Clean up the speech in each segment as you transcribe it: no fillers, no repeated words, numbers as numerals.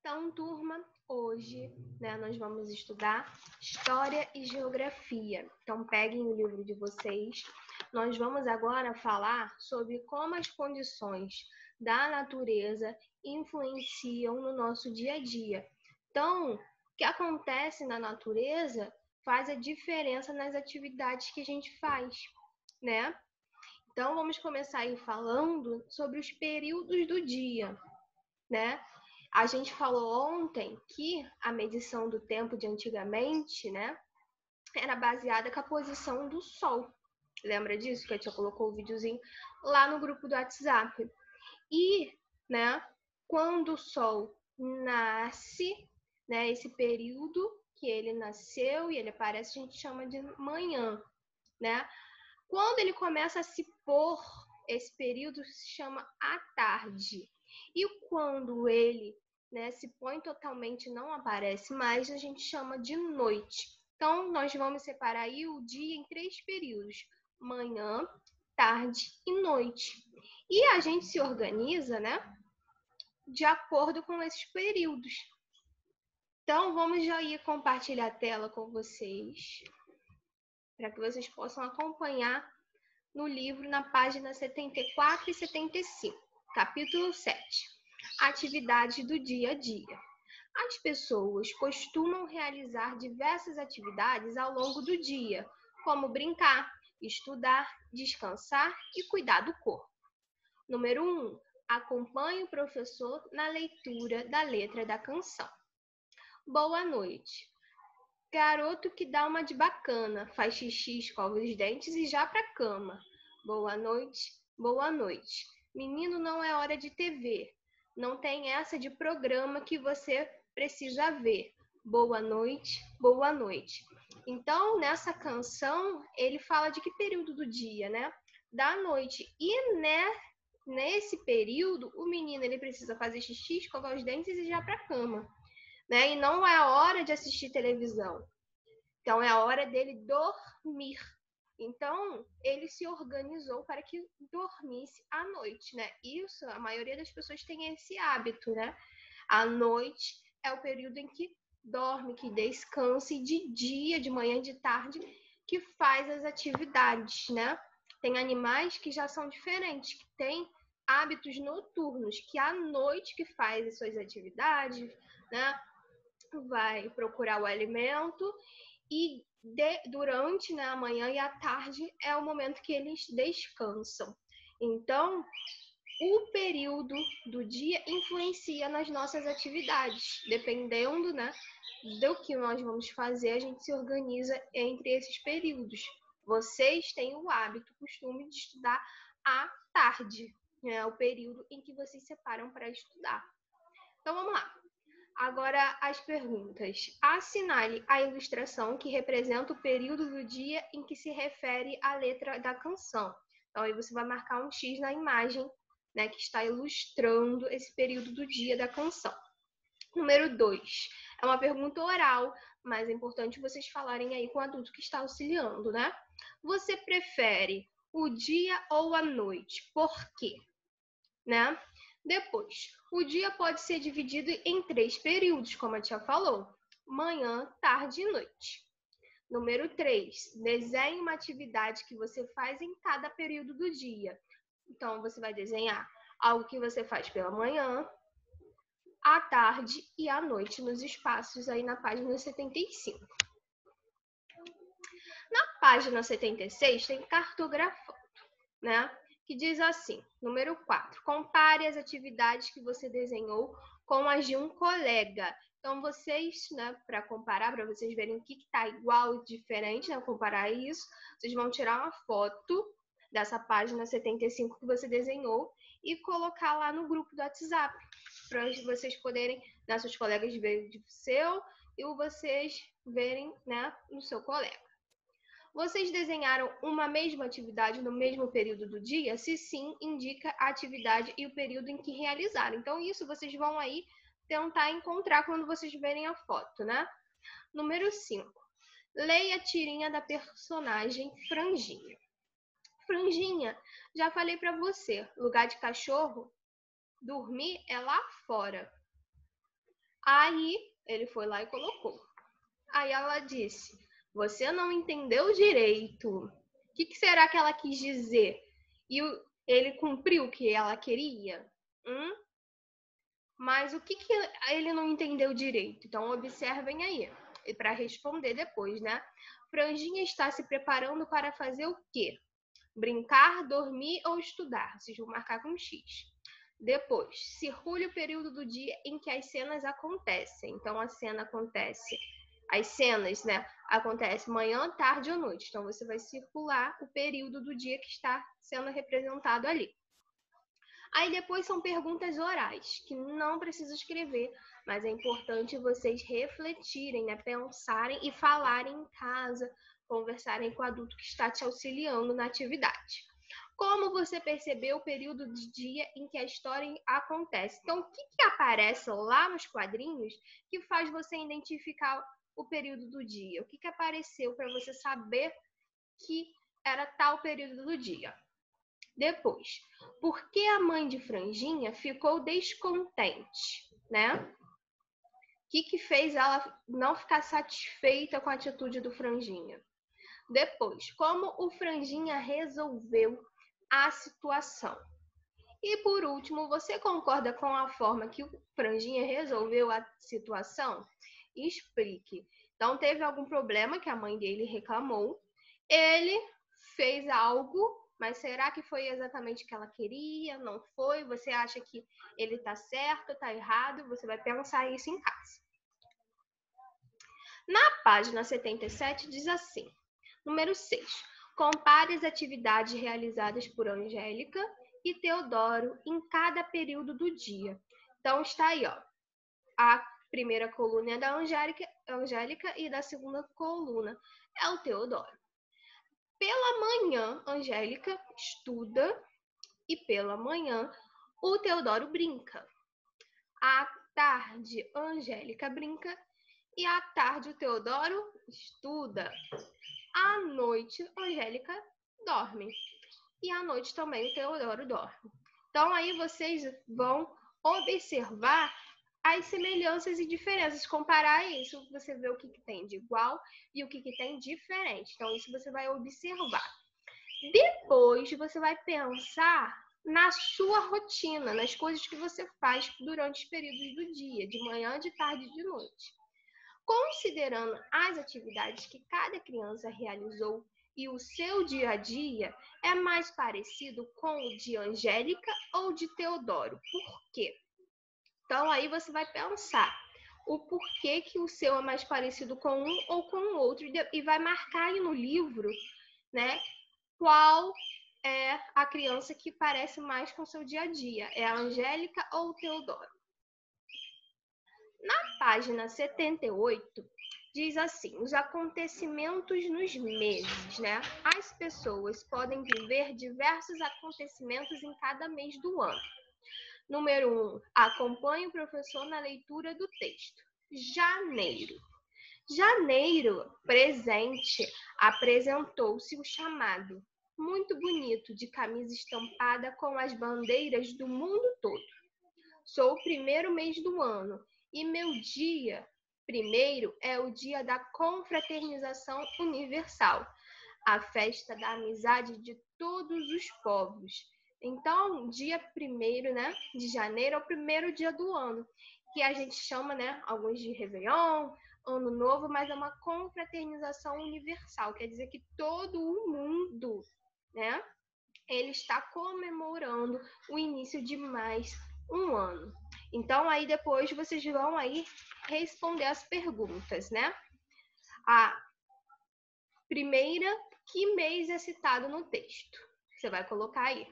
Então, turma, hoje, nós vamos estudar História e Geografia. Então, peguem o livro de vocês. Nós vamos agora falar sobre como as condições da natureza influenciam no nosso dia a dia. Então, o que acontece na natureza faz a diferença nas atividades que a gente faz, né? Então, vamos começar aí falando sobre os períodos do dia, né? A gente falou ontem que a medição do tempo de antigamente, né, era baseada com a posição do Sol. Lembra disso? Que a tia colocou o videozinho lá no grupo do WhatsApp. E, né, quando o Sol nasce, né, esse período que ele nasceu e ele aparece, a gente chama de manhã, né? Quando ele começa a se pôr, esse período se chama a tarde. E quando ele, né, se põe totalmente, não aparece mais, a gente chama de noite. Então, nós vamos separar aí o dia em 3 períodos: manhã, tarde e noite. E a gente se organiza, né, de acordo com esses períodos. Então, vamos já ir compartilhar a tela com vocês, para que vocês possam acompanhar no livro, na página 74 e 75, capítulo 7. Atividades do dia a dia. As pessoas costumam realizar diversas atividades ao longo do dia, como brincar, estudar, descansar e cuidar do corpo. Número 1. Acompanhe o professor na leitura da letra da canção. Boa noite. Garoto que dá uma de bacana, faz xixi, escova os dentes e já pra cama. Boa noite, boa noite. Menino, não é hora de TV. Não tem essa de programa que você precisa ver. Boa noite, boa noite. Então, nessa canção, ele fala de que período do dia, né? Da noite. E, nesse período, o menino ele precisa fazer xixi, escovar os dentes e já pra cama, né? E não é a hora de assistir televisão. Então, é a hora dele dormir. Então, ele se organizou para que dormisse à noite, né? Isso, a maioria das pessoas tem esse hábito, né? À noite é o período em que dorme, que descansa, e de dia, de manhã, de tarde, que faz as atividades, né? Tem animais que já são diferentes, que têm hábitos noturnos, que à noite que faz as suas atividades, né? Vai procurar o alimento e durante, né, a manhã e a tarde é o momento que eles descansam. Então, o período do dia influencia nas nossas atividades. Dependendo, né, do que nós vamos fazer, a gente se organiza entre esses períodos. Vocês têm o hábito, o costume de estudar à tarde, né, o período em que vocês separam para estudar. Então, vamos lá. Agora, as perguntas. Assinale a ilustração que representa o período do dia em que se refere a letra da canção. Então, aí você vai marcar um X na imagem, né, que está ilustrando esse período do dia da canção. Número 2. É uma pergunta oral, mas é importante vocês falarem aí com o adulto que está auxiliando, né? Você prefere o dia ou a noite? Por quê? Né? Depois, o dia pode ser dividido em 3 períodos, como a tia falou: manhã, tarde e noite. Número 3, desenhe uma atividade que você faz em cada período do dia. Então, você vai desenhar algo que você faz pela manhã, à tarde e à noite, nos espaços aí na página 75. Na página 76 tem cartografando, né? Que diz assim, número 4, compare as atividades que você desenhou com as de um colega. Então, vocês, né, para comparar, para vocês verem o que está igual e diferente, né, comparar isso, vocês vão tirar uma foto dessa página 75 que você desenhou e colocar lá no grupo do WhatsApp, para vocês poderem, né, seus colegas verem o seu e vocês verem, né, no seu colega. Vocês desenharam uma mesma atividade no mesmo período do dia? Se sim, indica a atividade e o período em que realizaram. Então, isso vocês vão aí tentar encontrar quando vocês verem a foto, né? Número 5. Leia a tirinha da personagem Franjinha. Franjinha, já falei para você, lugar de cachorro, dormir é lá fora. Aí ele foi lá e colocou. Aí ela disse: você não entendeu direito. O que será que ela quis dizer? E ele cumpriu o que ela queria? Mas o que ele não entendeu direito? Então, observem aí, para responder depois, né? Franjinha está se preparando para fazer o quê? Brincar, dormir ou estudar? Vocês vão marcar com X. Depois, circule o período do dia em que as cenas acontecem. Então, a cena acontece, as cenas, né? Acontece manhã, tarde ou noite. Então, você vai circular o período do dia que está sendo representado ali. Aí depois são perguntas orais, que não precisa escrever, mas é importante vocês refletirem, né? Pensarem e falarem em casa, conversarem com o adulto que está te auxiliando na atividade. Como você percebeu o período de dia em que a história acontece? Então, o que aparece lá nos quadrinhos que faz você identificar o período do dia? O que apareceu para você saber que era tal período do dia? Depois, por que a mãe de Franjinha ficou descontente, né? O que fez ela não ficar satisfeita com a atitude do Franjinha? Depois, como o Franjinha resolveu a situação? E por último, você concorda com a forma que o Franjinha resolveu a situação? Explique. Então, teve algum problema que a mãe dele reclamou, ele fez algo, mas será que foi exatamente o que ela queria? Não foi? Você acha que ele está certo, está errado? Você vai pensar isso em casa. Na página 77 diz assim, número 6. Compare as atividades realizadas por Angélica e Teodoro em cada período do dia. Então está aí, ó. A primeira coluna é da Angélica e da segunda coluna é o Teodoro. Pela manhã, Angélica estuda e pela manhã o Teodoro brinca. À tarde, Angélica brinca e à tarde o Teodoro estuda. À noite, Angélica dorme. E à noite também o Teodoro dorme. Então, aí vocês vão observar as semelhanças e diferenças. Comparar isso, você vê o que tem de igual e o que tem de diferente. Então, isso você vai observar. Depois, você vai pensar na sua rotina, nas coisas que você faz durante os períodos do dia, de manhã, de tarde e de noite. Considerando as atividades que cada criança realizou e o seu dia a dia, é mais parecido com o de Angélica ou de Teodoro? Por quê? Então, aí você vai pensar o porquê que o seu é mais parecido com um ou com o outro e vai marcar aí no livro, né, qual é a criança que parece mais com o seu dia a dia. É a Angélica ou o Teodoro? Na página 78, diz assim, os acontecimentos nos meses, né? As pessoas podem viver diversos acontecimentos em cada mês do ano. Número 1, acompanhe o professor na leitura do texto. Janeiro. Janeiro, presente, apresentou-se o chamado, muito bonito, de camisa estampada com as bandeiras do mundo todo. Sou o primeiro mês do ano e meu dia primeiro é o dia da confraternização universal, a festa da amizade de todos os povos. Então, dia 1º, né, de janeiro é o primeiro dia do ano, que a gente chama, né, alguns de Réveillon, Ano Novo, mas é uma confraternização universal, quer dizer que todo o mundo, né, ele está comemorando o início de mais um ano. Então, aí depois vocês vão aí responder as perguntas, né? A primeira, que mês é citado no texto? Você vai colocar aí,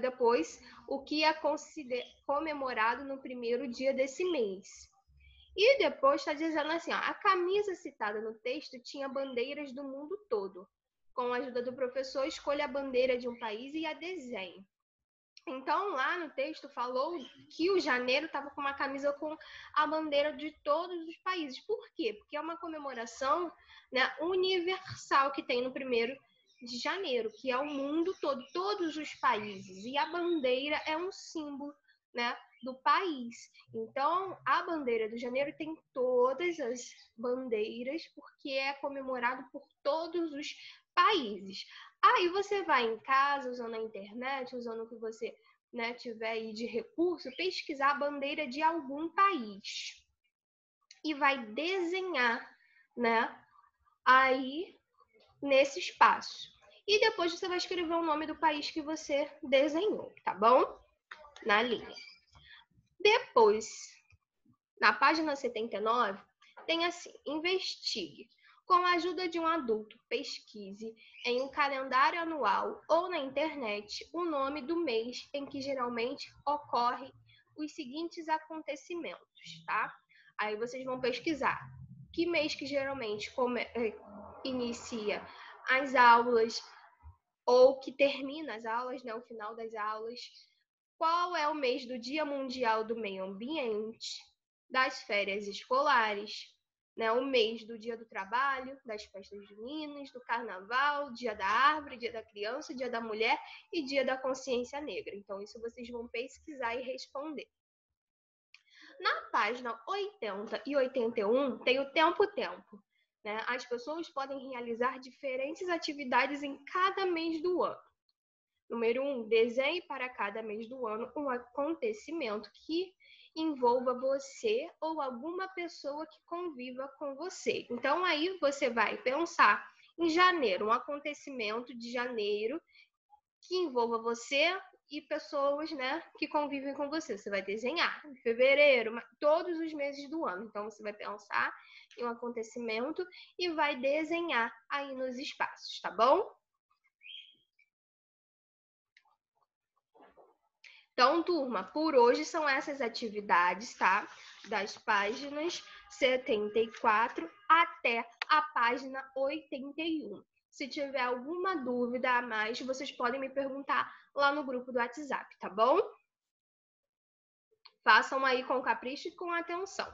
depois, o que é comemorado no primeiro dia desse mês. E depois está dizendo assim, ó, a camisa citada no texto tinha bandeiras do mundo todo. Com a ajuda do professor, escolha a bandeira de um país e a desenhe. Então, lá no texto falou que o janeiro estava com uma camisa com a bandeira de todos os países. Por quê? Porque é uma comemoração, né, universal que tem no 1º de janeiro, que é o mundo todo, todos os países. E a bandeira é um símbolo, né, do país. Então, a bandeira do Janeiro tem todas as bandeiras, porque é comemorado por todos os países. Aí você vai em casa, usando a internet, usando o que você, né, tiver aí de recurso, pesquisar a bandeira de algum país. E vai desenhar, né, aí nesse espaço. E depois você vai escrever o nome do país que você desenhou, tá bom? Na linha. Depois, na página 79, tem assim: investigue. Com a ajuda de um adulto, pesquise em um calendário anual ou na internet o nome do mês em que geralmente ocorrem os seguintes acontecimentos, tá? Aí vocês vão pesquisar que mês que geralmente inicia as aulas ou que termina as aulas, né, o final das aulas. Qual é o mês do Dia Mundial do Meio Ambiente, das férias escolares, né, o mês do Dia do Trabalho, das festas juninas, do Carnaval, Dia da Árvore, Dia da Criança, Dia da Mulher e Dia da Consciência Negra. Então, isso vocês vão pesquisar e responder. Na página 80 e 81 tem o tempo. Né? As pessoas podem realizar diferentes atividades em cada mês do ano. Número 1, desenhe para cada mês do ano um acontecimento que envolva você ou alguma pessoa que conviva com você. Então, aí você vai pensar em janeiro, um acontecimento de janeiro que envolva você e pessoas, né, que convivem com você. Você vai desenhar em fevereiro, todos os meses do ano. Então, você vai pensar em um acontecimento e vai desenhar aí nos espaços, tá bom? Então, turma, por hoje são essas atividades, tá? Das páginas 74 até a página 81. Se tiver alguma dúvida a mais, vocês podem me perguntar lá no grupo do WhatsApp, tá bom? Façam aí com capricho e com atenção.